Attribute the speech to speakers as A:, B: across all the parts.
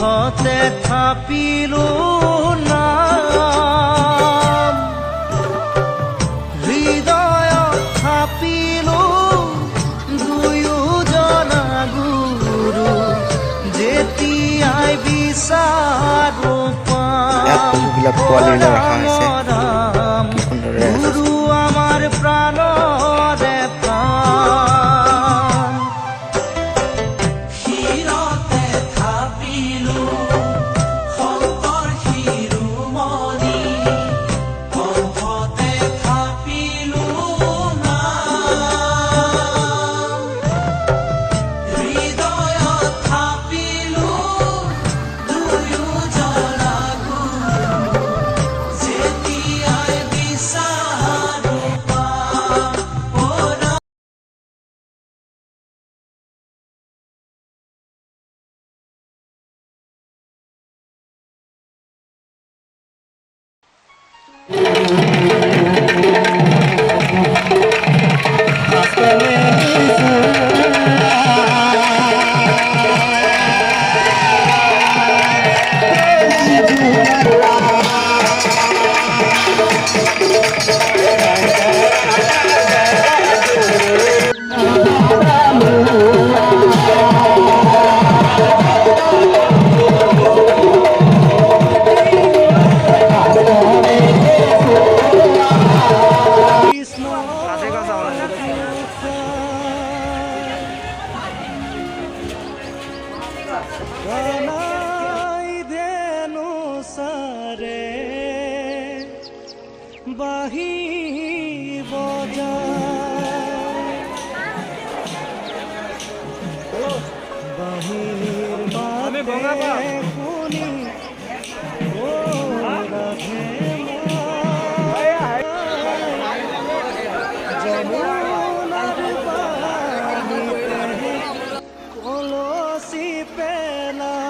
A: কণ্ঠতে থাপিলো নাম হৃদয়ত থাপিলো দুয়োজনা গুৰু যেতিয়াই বিচাৰো পাম গুৰু আমাৰ প্ৰাণৰে প্ৰাণ শিৰতে থাপিলো শংকৰ শিৰোমণি কণ্ঠতে থাপিলো নাম হৃদয়ত থাপিলো দুয়োজনা গুৰু যেতিয়াই বিচাৰো পাম প্ৰণয় ধেনু চাৰে বাহি বজায় বাহিনীৰ মাতে শুনি ৰাধে যমুনাৰ পানীতে কলচি পেলায়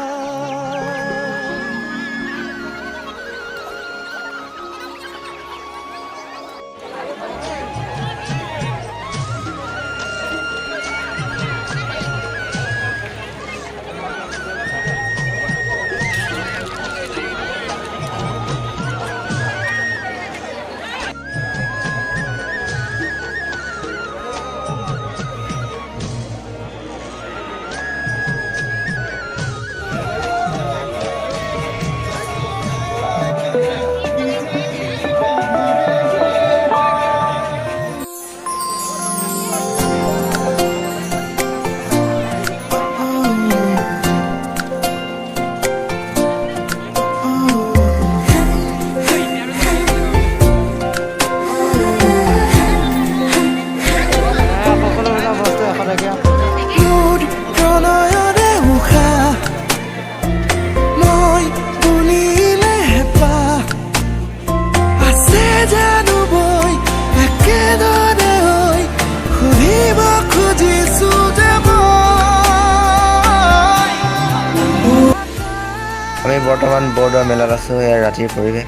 B: আমি বৰ্তমান বৰদোৱা মেলাত আছো। ইয়াৰ ৰাতিৰ পৰিৱেশ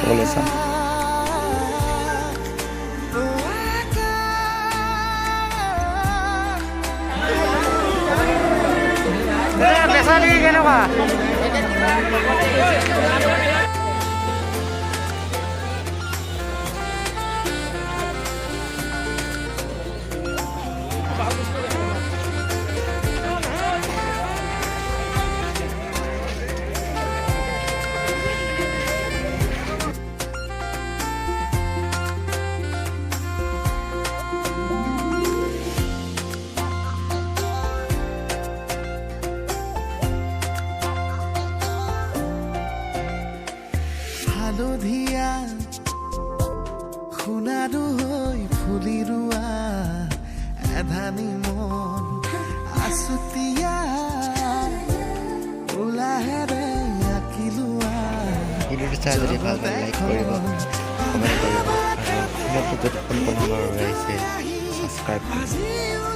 B: ক'বলৈ চাম।
A: কেনেকুৱা হালধীয়া সোণাৰু হৈ ফুলি ৰোৱা এধানি মন আছুতীয়া উলাহেৰে আঁকি লোৱা।
B: ভিডিঅ'টো চাই যদি ভাল পায় লাইক কৰিব, কমেণ্ট কৰিব আৰু নতুন সম্পূৰ্ণ আহিছে ছাবস্ক্ৰাইব কৰিব।